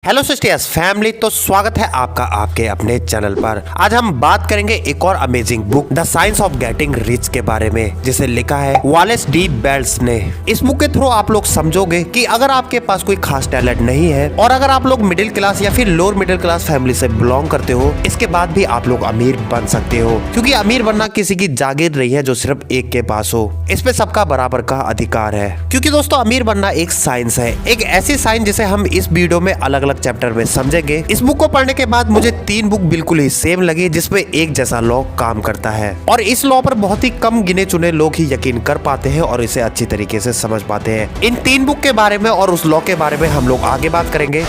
Hello sisters family, तो स्वागत है आपका आपके अपने चैनल पर। आज हम बात करेंगे एक और amazing book the science of getting rich के बारे में, जिसे लिखा है वॉलेस डी बेल्स ने। इस बुक के थ्रू आप लोग समझोगे कि अगर आपके पास कोई खास टैलेंट नहीं है और अगर आप लोग मिडिल क्लास या फिर लोअर मिडिल क्लास फैमिली से बिलोंग करते हो, इसके बाद भी आप लोग अमीर बन सकते हो। क्योंकि अमीर बनना किसी की जागीर नहीं है जो सिर्फ एक के पास हो, इस पे सबका बराबर का अधिकार है। क्योंकि दोस्तों अमीर बनना एक साइंस है, एक ऐसी साइंस जिसे हम इस वीडियो में अलग अलग चैप्टर में समझेंगे। इस बुक को पढ़ने के बाद मुझे 3 बुक बिल्कुल ही सेम लगी जिसमें एक जैसा लॉ काम करता है और इस लॉ पर बहुत ही कम गिने चुने लोग ही यकीन कर पाते हैं और इसे अच्छी तरीके से समझ पाते हैं। इन 3 बुक के बारे में और उस लॉ के बारे में हम लोग आगे बात करेंगे।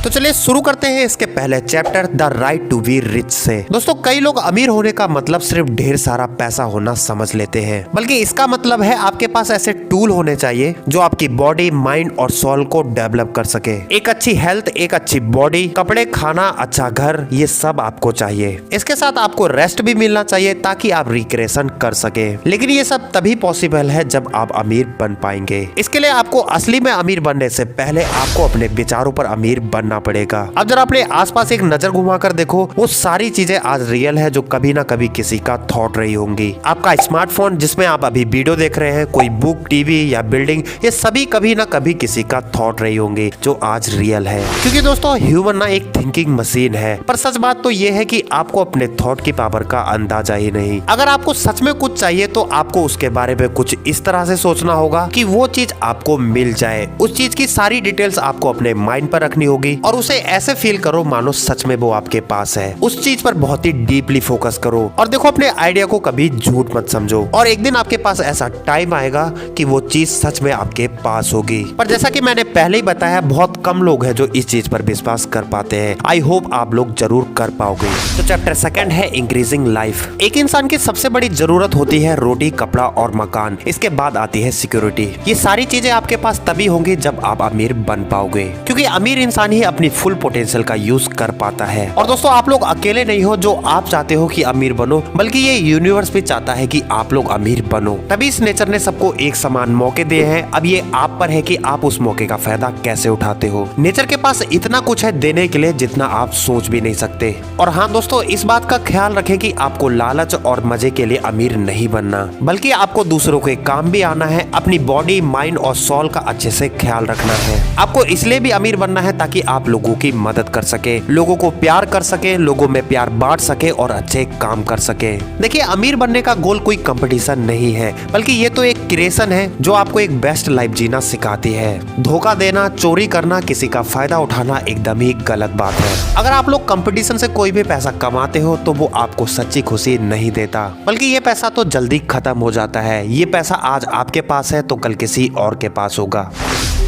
तो चलिए शुरू करते हैं इसके पहले chapter the right to be rich से। दोस्तों कई लोग अमीर होने का मतलब सिर्फ ढेर सारा पैसा होना समझ लेते हैं, बल्कि इसका मतलब है आपके पास ऐसे टूल होने चाहिए जो आपकी बॉडी, माइंड और सोल को डेवलप कर सके। एक अच्छी हेल्थ, एक अच्छी बॉडी, कपड़े, खाना, अच्छा घर, ये सब आपको चाहिए। इसके साथ आपको रेस्ट भी मिलना चाहिए ताकि आप रिक्रिएशन कर सके। लेकिन ये सब तभी पॉसिबल है जब आप अमीर बन पाएंगे। इसके लिए आपको असली में अमीर बनने से पहले आपको अपने विचारों पर अमीर बनना पड़ेगा। अब जरा अपने आसपास एक नजर घुमाकर देखो, वो सारी चीजें आज रियल है जो कभी ना कभी किसी का थॉट रही होंगी। आपका स्मार्टफोन जिसमें आप अभी वीडियो देख रहे हैं, कोई बुक, टीवी या बिल्डिंग, ये सभी कभी ना कभी किसी का थॉट रही होंगी जो आज रियल है। क्योंकि दोस्तों ह्यूमन ना एक थिंकिंग मशीन है, पर सच बात तो ये है कि आपको अपने थॉट की पावर का अंदाजा ही नहीं। अगर आपको सच में कुछ चाहिए तो आपको उसके बारे में कुछ इस तरह से सोचना होगा कि वो चीज आपको मिल जाए। उस चीज की सारी डिटेल्स आपको अपने माइंड पर रखनी होगी और उसे ऐसे फील करो मानो सच में वो आपके पास है। उस चीज पर बहुत ही डीपली फोकस करो और देखो अपने आइडिया को कभी झूठ मत समझो। और एक दिन आपके पास ऐसा टाइम आएगा कि वो चीज सच में आपके पास होगी। पर जैसा कि मैंने पहले ही बताया, बहुत कम लोग हैं जो इस चीज पर विश्वास कर पाते हैं। आई होप आप लोग जरूर कर पाओगे। तो चैप्टर 2 है इंक्रीजिंग लाइफ। एक इंसान की सबसे बड़ी जरूरत होती है रोटी, कपड़ा और मकान। इसके बाद आती है सिक्योरिटी। ये सारी चीजें आपके पास तभी होंगी जब आप अमीर बन पाओगे, क्योंकि अमीर इंसान ही अपनी फुल पोटेंशियल का यूज कर पाता है। और दोस्तों आप लोग अकेले नहीं हो जो आप चाहते हो कि अमीर बनो, बल्कि ये यूनिवर्स भी चाहता है कि आप लोग अमीर बनो। तभी इस नेचर ने सबको एक समान मौके दिए हैं। अब ये आप पर है कि आप उस मौके का फायदा कैसे उठाते हो। नेचर के पास इतना कुछ है देने के लिए जितना आप सोच भी नहीं सकते। और हाँ दोस्तों, इस बात का ख्याल रखें कि आपको लालच और मजे के लिए अमीर नहीं बनना, बल्कि आपको दूसरों के काम भी आना है। अपनी बॉडी, माइंड और सोल का अच्छे से ख्याल रखना है। आपको इसलिए भी अमीर बनना है ताकि आप लोगों की मदद कर सके, लोगों को प्यार कर सके, लोगों में प्यार बांट सके और अच्छे काम कर सके। देखिए अमीर बनने का गोल कोई कंपटीशन नहीं है, बल्कि ये तो एक क्रिएशन है जो आपको एक बेस्ट लाइफ जीना सिखाती है। धोखा देना, चोरी करना, किसी का फायदा उठाना एकदम ही गलत बात है। अगर आप लोग कंपटीशन से कोई भी पैसा कमाते हो तो वो आपको सच्ची खुशी नहीं देता, बल्कि ये पैसा तो जल्दी खत्म हो जाता है। ये पैसा आज आपके पास है तो कल किसी और के पास होगा।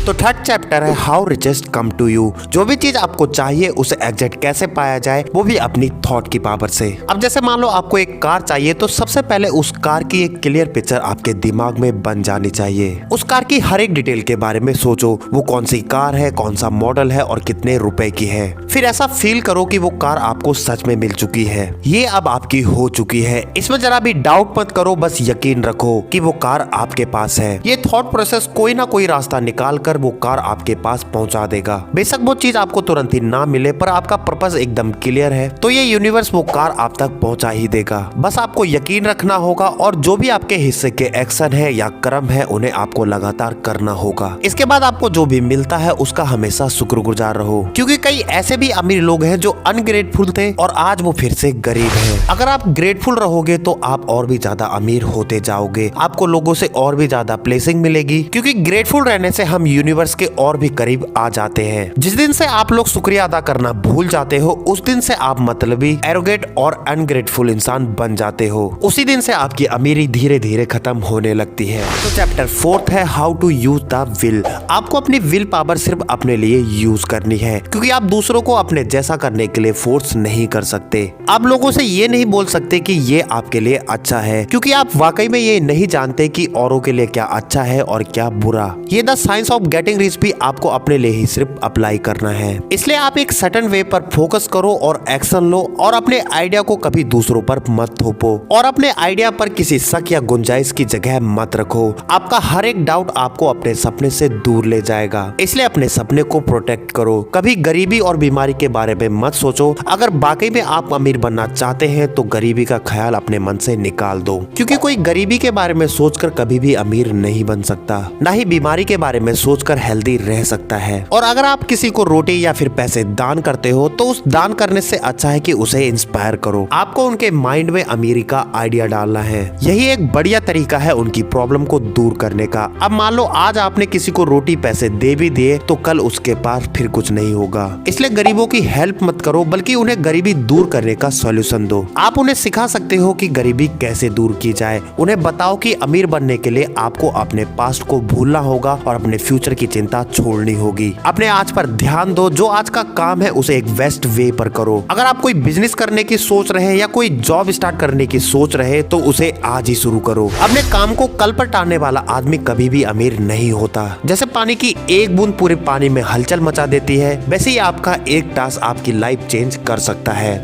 तो 3rd चैप्टर है how riches come to you. जो भी चीज आपको चाहिए उसे एग्जैक्ट कैसे पाया जाए, वो भी अपनी थॉट की पावर से। अब जैसे मान लो आपको एक कार चाहिए तो सबसे पहले उस कार की एक क्लियर पिक्चर आपके दिमाग में बन जानी चाहिए। उस कार की हर एक डिटेल के बारे में सोचो, वो कौन सी कार है, कौन सा मॉडल है और कितने रुपए की है। फिर ऐसा फील करो कि वो कार आपको सच में मिल चुकी है, ये अब आपकी हो चुकी है। इसमें जरा भी डाउट मत करो, बस यकीन रखो कि वो कार आपके पास है। ये थॉट प्रोसेस कोई ना कोई रास्ता निकाल कर वो कार आपके पास पहुंचा देगा। बेशक वो चीज आपको तुरंत ही ना मिले, पर आपका पर्पस एकदम क्लियर है तो ये यूनिवर्स वो कार आप तक पहुंचा ही देगा। बस आपको यकीन रखना होगा और जो भी आपके हिस्से के एक्शन है या कर्म है उन्हें आपको लगातार करना होगा। इसके बाद आपको जो भी मिलता है उसका हमेशा शुक्रगुजार रहो, क्योंकि कई ऐसे भी अमीर लोग हैं जो अनग्रेटफुल थे और आज वो फिर से गरीब हैं। अगर आप ग्रेटफुल रहोगे तो आप और भी ज्यादा अमीर होते जाओगे, आपको लोगों से और भी ज्यादा ब्लेसिंग मिलेगी, क्योंकि ग्रेटफुल रहने से हम यूनिवर्स के और भी करीब आ जाते हैं। जिस दिन से आप लोग शुक्रिया अदा करना भूल जाते हो उस दिन से आप मतलबी, एरोगेट और अनग्रेटफुल इंसान बन जाते हो। उसी दिन से आपकी अमीरी धीरे धीरे खत्म होने लगती है। तो चैप्टर 4 है how to use the will. आपको अपनी विल पावर सिर्फ अपने लिए यूज करनी है, क्योंकि आप दूसरों को अपने जैसा करने के लिए फोर्स नहीं कर सकते। आप लोगों से ये नहीं बोल सकते कि ये आपके लिए अच्छा है, क्योंकि आप वाकई में ये नहीं जानते कि औरों के लिए क्या अच्छा है और क्या बुरा। ये the science of getting rich भी आपको अपने लिए ही सिर्फ अप्लाई करना है। इसलिए आप एक सर्टेन वे पर फोकस करो और एक्शन लो और अपने आइडिया को कभी दूसरों पर मत थोपो और अपने आइडिया पर किसी शक या गुंजाइश की जगह मत रखो। आपका हर एक डाउट आपको अपने सपने से दूर ले जाएगा। इसलिए अपने सपने को प्रोटेक्ट करो। कभी गरीबी और बीमारी के बारे में मत सोचो। अगर वाकई में आप अमीर बनना चाहते हैं तो गरीबी का ख्याल अपने मन से निकाल दो, क्योंकि कोई गरीबी के बारे में सोचकर कभी भी अमीर नहीं बन सकता, ना ही बीमारी के बारे में सोचकर हेल्दी रह सकता है। और अगर आप किसी को रोटी या फिर पैसे दान करते हो तो उस दान करने से अच्छा है कि उसे इंस्पायर करो। आपको उनके माइंड में अमीरी का आइडिया डालना है। यही एक बढ़िया तरीका है उनकी प्रॉब्लम को दूर करने का। अब मान लो आज आपने किसी को रोटी पैसे दे भी दिए तो कल उसके पास फिर कुछ नहीं होगा। इसलिए गरीबों की हेल्प मत करो, बल्कि उन्हें गरीबी दूर करने का सॉल्यूशन दो। आप उन्हें सिखा सकते हो कि गरीबी कैसे दूर की जाए। उन्हें बताओ कि अमीर बनने के लिए आपको अपने पास्ट को भूलना होगा और अपने फ्यूचर की चिंता छोड़नी होगी। अपने आज पर ध्यान दो। जो आज का काम है उसे एक बेस्ट वे पर करो। अगर आप कोई बिजनेस करने की सोच रहे हैं या कोई जॉब स्टार्ट करने की सोच रहे हैं तो उसे आज ही शुरू करो। अपने काम को कल पर टालने वाला आदमी कभी भी अमीर नहीं होता। जैसे पानी की एक बूंद पूरे पानी में हलचल मचा देती है, वैसे ही आपका एक टास्क आपकी लाइफ चेंज कर सकता है।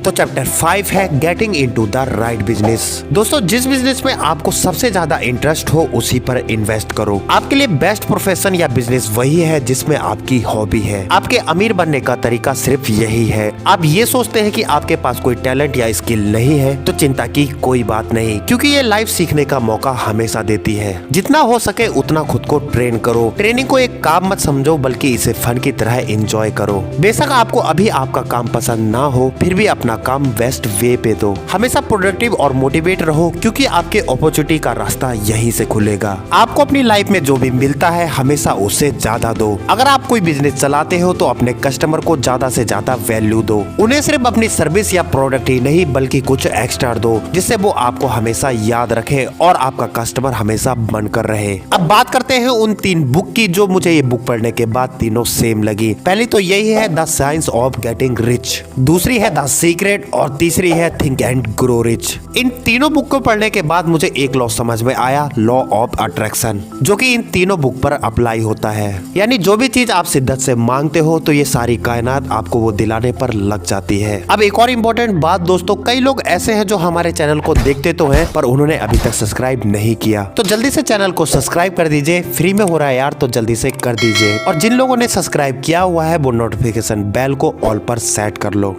तो चैप्टर 5 है getting into the right business. दोस्तों, जिस बिजनेस में आपको सबसे ज्यादा इंटरेस्ट हो उसी पर इन्वेस्ट करो। आपके लिए बेस्ट प्रोफेशन या बिजनेस वही है जिसमें आपकी हॉबी है। आपके अमीर बनने का तरीका सिर्फ यही है। आप ये सोचते हैं कि आपके पास कोई टैलेंट या स्किल नहीं है तो चिंता की कोई बात नहीं, क्योंकि ये लाइफ सीखने का मौका हमेशा देती है। जितना हो सके उतना खुद को ट्रेन करो। ट्रेनिंग को एक काम मत समझो, बल्कि इसे फन की तरह एंजॉय करो। बेशक आपको अभी आपका काम पसंद ना हो, फिर भी अपना काम बेस्ट वे पे दो। हमेशा प्रोडक्टिव और मोटिवेट रहो, क्योंकि आपके अपॉर्चुनिटी का रास्ता यहीं से खुलेगा। आपको अपनी लाइफ में जो भी मिलता है हमेशा उससे ज्यादा दो। अगर आप कोई बिजनेस चलाते हो तो अपने कस्टमर को ज्यादा से ज्यादा वैल्यू दो। उन्हें सिर्फ अपनी सर्विस या प्रोडक्ट ही नहीं बल्कि कुछ एक्स्ट्रा दो, जिससे वो आपको हमेशा याद रखे और आपका कस्टमर हमेशा बनकर रहे। अब बात करते हैं उन 3 बुक की जो मुझे ये बुक पढ़ने के बाद तीनों सेम लगी। पहली तो यही है the science of getting rich, दूसरी है द सीक्रेट और तीसरी है थिंक एंड ग्रो रिच। इन तीनों बुक को पढ़ने के बाद मुझे एक लॉ समझ में आया, लॉ ऑफ अट्रैक्शन, जो कि इन तीनों बुक पर अप्लाई होता है। यानी जो भी चीज आप शिद्दत से मांगते हो तो ये सारी कायनात आपको वो दिलाने पर लग जाती है। अब एक और इम्पोर्टेंट बात दोस्तों, कई लोग ऐसे हैं जो हमारे चैनल को देखते तो हैं पर उन्होंने अभी तक सब्सक्राइब नहीं किया, तो जल्दी से चैनल को सब्सक्राइब कर दीजिए। फ्री में हो रहा है यार, तो जल्दी से कर दीजिए। और जिन लोगों ने सब्सक्राइब किया हुआ है वो नोटिफिकेशन बेल को ऑल पर सेट कर लो।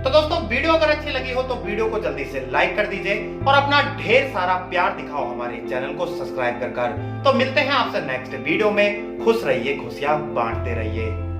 तो दोस्तों, वीडियो अगर अच्छी लगी हो तो वीडियो को जल्दी से लाइक कर दीजिए और अपना ढेर सारा प्यार दिखाओ हमारे चैनल को सब्सक्राइब कर। तो मिलते हैं आपसे नेक्स्ट वीडियो में। खुश रहिए, खुशियां बांटते रहिए।